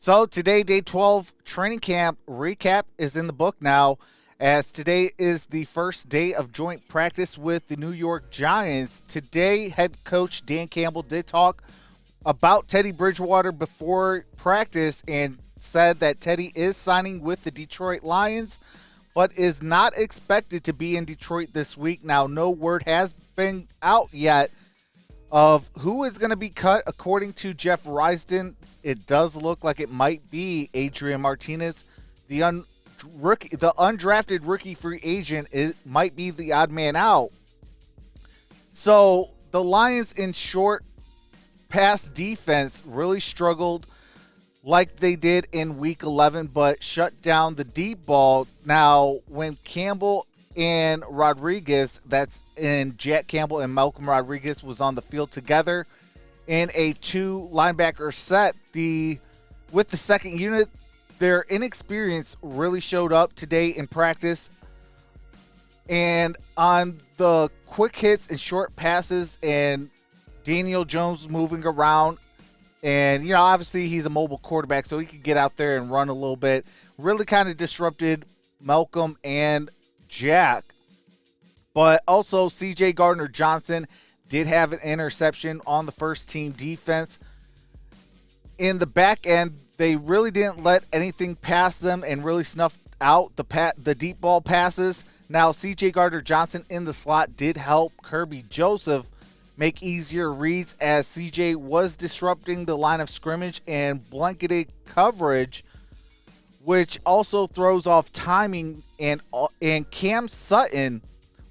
So today, day 12 training camp recap is in the book now, as today is the first day of joint practice with the New York Giants. Today, head coach Dan Campbell did talk about Teddy Bridgewater before practice and said that Teddy is signing with the Detroit Lions, but is not expected to be in Detroit this week. Now, no word has been out yet of who is going to be cut. According to Jeff Risden, it does look like it might be Adrian Martinez, the undrafted rookie free agent. It might be the odd man out. So the Lions in short pass defense really struggled like they did in week 11, but shut down the deep ball. Now, when Campbell and Rodriguez, that's in Jack Campbell and Malcolm Rodriguez, was on the field together in a two linebacker set, with the second unit, their inexperience really showed up today in practice. And on the quick hits and short passes, and Daniel Jones moving around, and obviously he's a mobile quarterback, so he could get out there and run a little bit, really kind of disrupted Malcolm and Jack. But also CJ Gardner-Johnson did have an interception on the first team defense. In the back end, they really didn't let anything pass them and really snuffed out the deep ball passes. Now, CJ Gardner-Johnson in the slot did help Kirby Joseph make easier reads, as CJ was disrupting the line of scrimmage and blanketed coverage, which also throws off timing. And Cam Sutton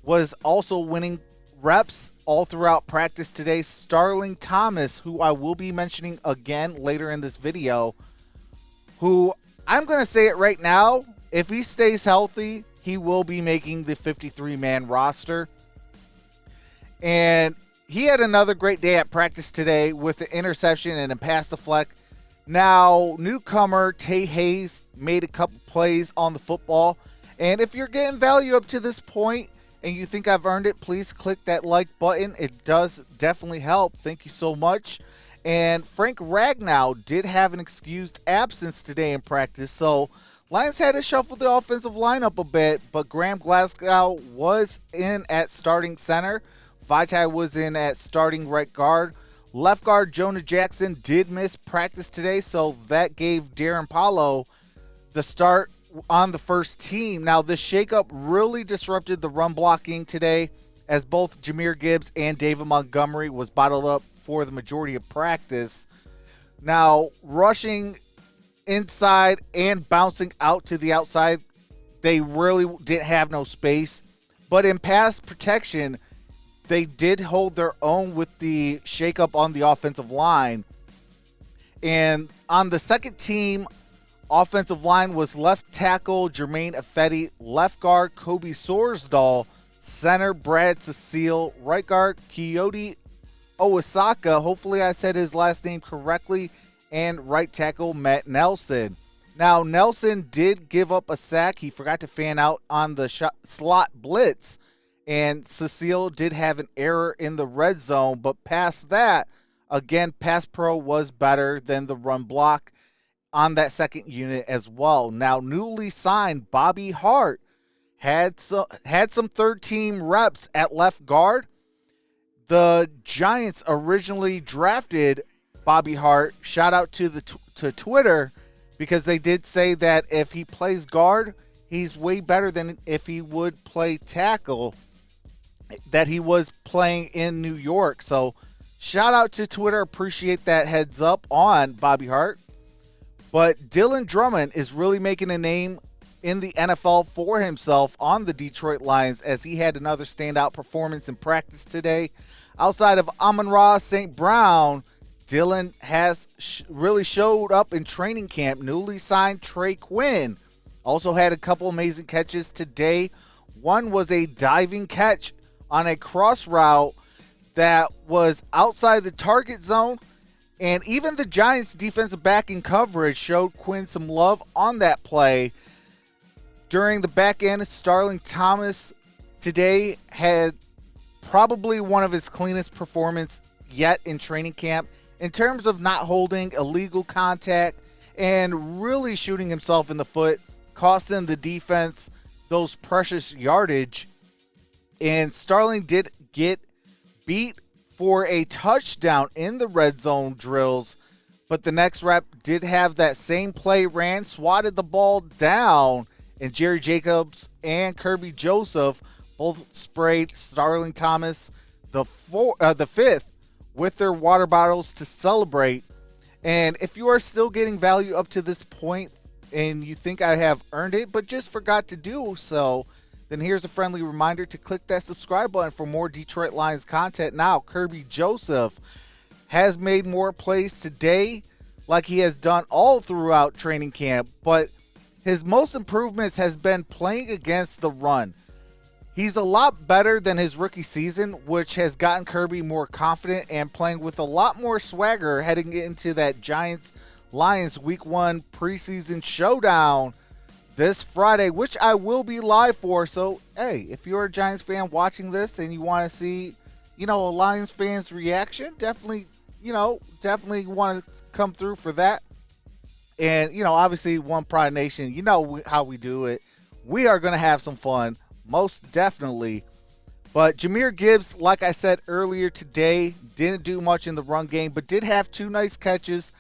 was also winning reps all throughout practice today. Starling Thomas, who I will be mentioning again later in this video, who I'm going to say it right now, if he stays healthy, he will be making the 53-man roster. And he had another great day at practice today with the interception and a pass deflect. Now, newcomer Tay Hayes made a couple plays on the football. And if you're getting value up to this point and you think I've earned it, please click that like button. It does definitely help. Thank you so much. And Frank Ragnow did have an excused absence today in practice. So Lions had to shuffle the offensive lineup a bit, but Graham Glasgow was in at starting center. Vitae was in at starting right guard. Left guard Jonah Jackson did miss practice today, so that gave Darren Paulo the start on the first team. Now, this shakeup really disrupted the run blocking today, as both Jahmyr Gibbs and David Montgomery was bottled up for the majority of practice. Now, rushing inside and bouncing out to the outside, they really didn't have no space. But in pass protection, they did hold their own with the shakeup on the offensive line. And on the second team offensive line was left tackle Jermaine Ifedi, left guard Kobe Sorsdahl, center Brad Cecile, right guard Kyoto Owasaka, hopefully I said his last name correctly, and right tackle Matt Nelson. Now, Nelson did give up a sack. He forgot to fan out on the slot blitz, and Cecile did have an error in the red zone. But past that, again, pass pro was better than the run block on that second unit as well. Now, newly signed Bobby Hart had some third-team reps at left guard. The Giants originally drafted Bobby Hart. Shout out to Twitter, because they did say that if he plays guard, he's way better than if he would play tackle that he was playing in New York. So shout out to Twitter. Appreciate that heads up on Bobby Hart. But Dylan Drummond is really making a name in the NFL for himself on the Detroit Lions, as he had another standout performance in practice today. Outside of Amon-Ra St. Brown, Dylan has really showed up in training camp. Newly signed Trey Quinn also had a couple amazing catches today. One was a diving catch on a cross route that was outside the target zone, and even the Giants' defensive back in coverage showed Quinn some love on that play. During the back end, Starling Thomas today had probably one of his cleanest performances yet in training camp in terms of not holding illegal contact and really shooting himself in the foot, costing the defense those precious yardage. And Starling did get beat for a touchdown in the red zone drills, but the next rep did have that same play ran, swatted the ball down, and Jerry Jacobs and Kirby Joseph both sprayed Starling Thomas the fifth with their water bottles to celebrate. And if you are still getting value up to this point and you think I have earned it but just forgot to do so, then here's a friendly reminder to click that subscribe button for more Detroit Lions content. Now, Kirby Joseph has made more plays today like he has done all throughout training camp, but his most improvements has been playing against the run. He's a lot better than his rookie season, which has gotten Kirby more confident and playing with a lot more swagger heading into that Giants-Lions Week 1 preseason showdown this Friday, which I will be live for. So, hey, if you're a Giants fan watching this and you want to see, a Lions fan's reaction, definitely want to come through for that. And, obviously, One Pride Nation, how we do it. We are going to have some fun. Most definitely. But Jahmyr Gibbs, like I said earlier today, didn't do much in the run game, but did have 2 nice catches.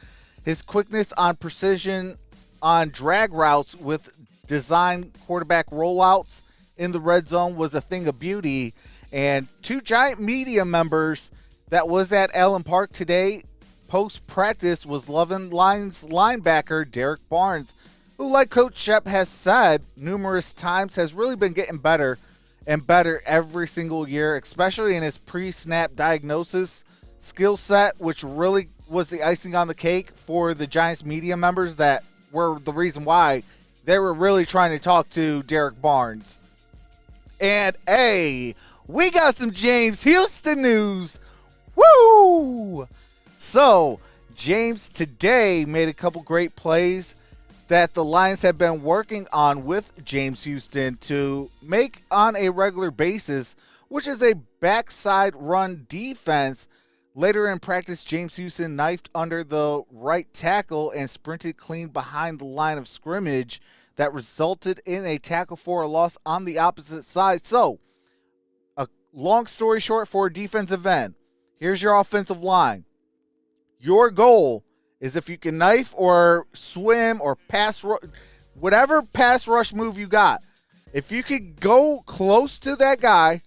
His quickness on precision on drag routes with design quarterback rollouts in the red zone was a thing of beauty. And 2 Giant media members that was at Allen Park today post-practice was loving Lions linebacker Derek Barnes, who, like Coach Shep has said numerous times, has really been getting better and better every single year, especially in his pre-snap diagnosis skill set, which really was the icing on the cake for the Giants media members that were the reason why they were really trying to talk to Derek Barnes. And, hey, we got some James Houston news. Woo! So, James today made a couple great plays that the Lions have been working on with James Houston to make on a regular basis, which is a backside run defense. Later in practice, James Houston knifed under the right tackle and sprinted clean behind the line of scrimmage that resulted in a tackle for a loss on the opposite side. So, a long story short for a defensive end, here's your offensive line. Your goal is if you can knife or swim or whatever pass rush move you got, if you could go close to that guy,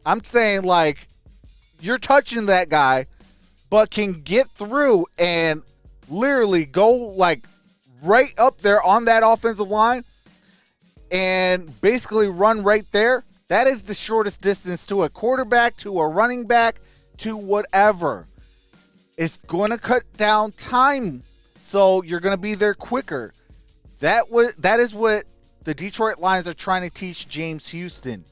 I'm saying like you're touching that guy, but can get through and literally go like right up there on that offensive line and basically run right there, that is the shortest distance to a quarterback, to a running back, to whatever. It's going to cut down time, so you're going to be there quicker. That is what the Detroit Lions are trying to teach James Houston.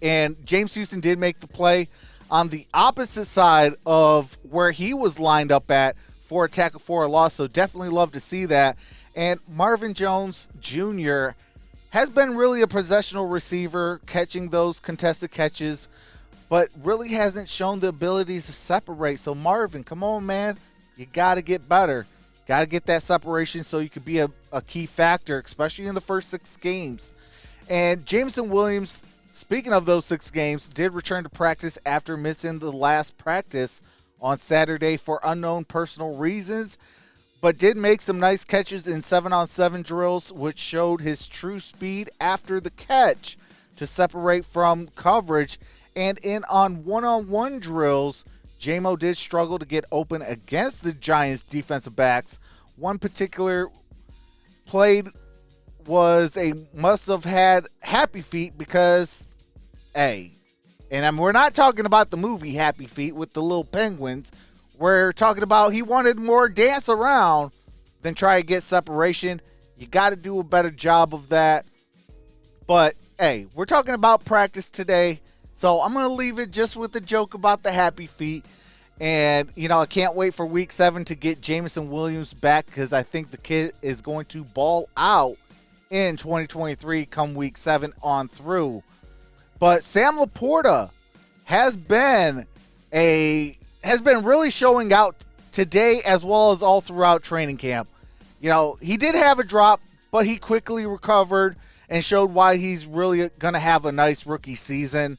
And James Houston did make the play on the opposite side of where he was lined up at for a tackle for a loss, so definitely love to see that. And Marvin Jones Jr. has been really a possessional receiver, catching those contested catches, but really hasn't shown the abilities to separate. So Marvin, come on, man. You got to get better. Got to get that separation so you could be a key factor, especially in the first 6 games. And Jameson Williams, speaking of those 6 games, did return to practice after missing the last practice on Saturday for unknown personal reasons, but did make some nice catches in 7-on-7 drills, which showed his true speed after the catch to separate from coverage. And in on one-on-one drills, J-Mo did struggle to get open against the Giants defensive backs. One particular play was a must-have had Happy Feet because, hey, and we're not talking about the movie Happy Feet with the little penguins. We're talking about he wanted more dance around than try to get separation. You got to do a better job of that. But, hey, we're talking about practice today. So I'm going to leave it just with the joke about the Happy Feet. And, I can't wait for Week 7 to get Jameson Williams back because I think the kid is going to ball out in 2023 come Week 7 on through. But Sam Laporta has been really showing out today as well as all throughout training camp. He did have a drop, but he quickly recovered and showed why he's really going to have a nice rookie season.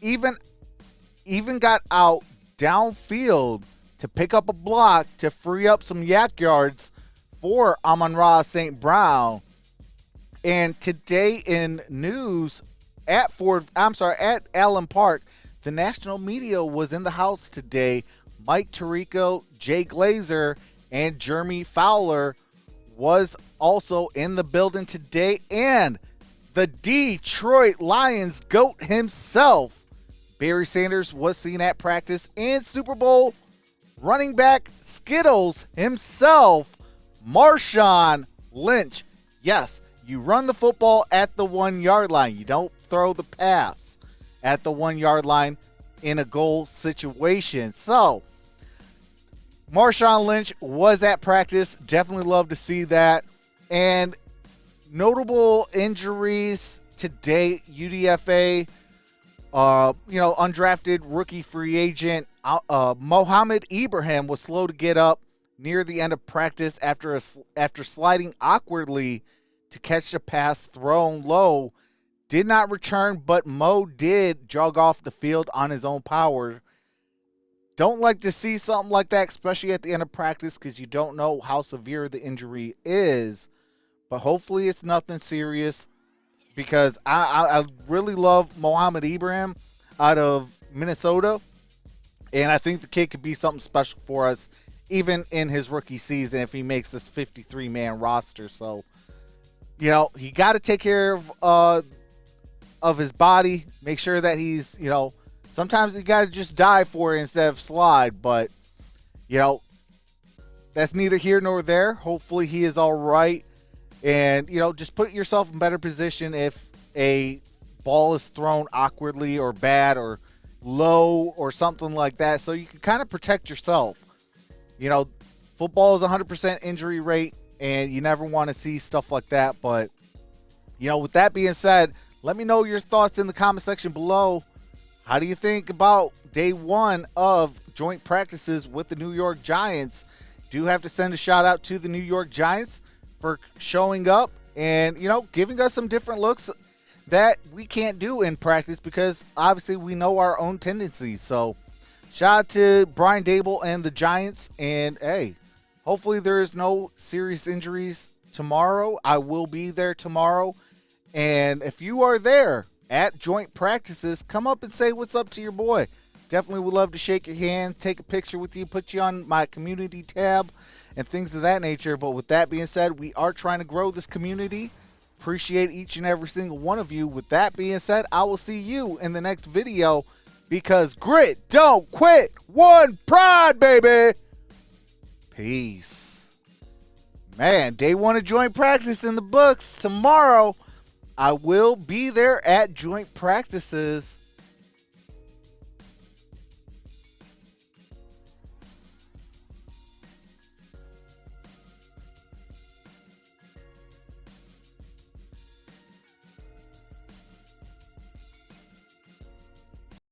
Even got out downfield to pick up a block to free up some yak yards for Amon-Ra St. Brown. And today in news at Allen Park, the national media was in the house today. Mike Tirico, Jay Glazer, and Jeremy Fowler was also in the building today. And the Detroit Lions GOAT himself, Barry Sanders, was seen at practice. And Super Bowl running back Skittles himself, Marshawn Lynch. Yes, you run the football at the 1 yard line. You don't throw the pass at the 1 yard line in a goal situation. So, Marshawn Lynch was at practice. Definitely love to see that. And notable injuries today, UDFA, undrafted rookie free agent Mohamed Ibrahim was slow to get up near the end of practice after sliding awkwardly to catch a pass thrown low. Did not return, but Mo did jog off the field on his own power. Don't like to see something like that, especially at the end of practice, because you don't know how severe the injury is. But hopefully it's nothing serious, because I really love Mohamed Ibrahim out of Minnesota. And I think the kid could be something special for us, even in his rookie season, if he makes this 53-man roster. So, he got to take care of his body, make sure that he's, sometimes you got to just die for it instead of slide. But, that's neither here nor there. Hopefully he is all right. And, just put yourself in better position if a ball is thrown awkwardly or bad or low or something like that, so you can kind of protect yourself. Football is 100% injury rate, and you never want to see stuff like that. But, with that being said, let me know your thoughts in the comment section below. How do you think about day one of joint practices with the New York Giants? Do have to send a shout out to the New York Giants for showing up and, giving us some different looks that we can't do in practice, because obviously we know our own tendencies. So shout out to Brian Dable and the Giants. And, hey, hopefully there is no serious injuries tomorrow. I will be there tomorrow. And if you are there at joint practices, come up and say what's up to your boy. Definitely would love to shake your hand, take a picture with you, put you on my community tab and things of that nature. But with that being said, we are trying to grow this community. Appreciate each and every single one of you. With that being said, I will see you in the next video, because grit don't quit. One pride, baby. Peace. Man, day one of joint practice in the books. Tomorrow, I will be there at joint practices.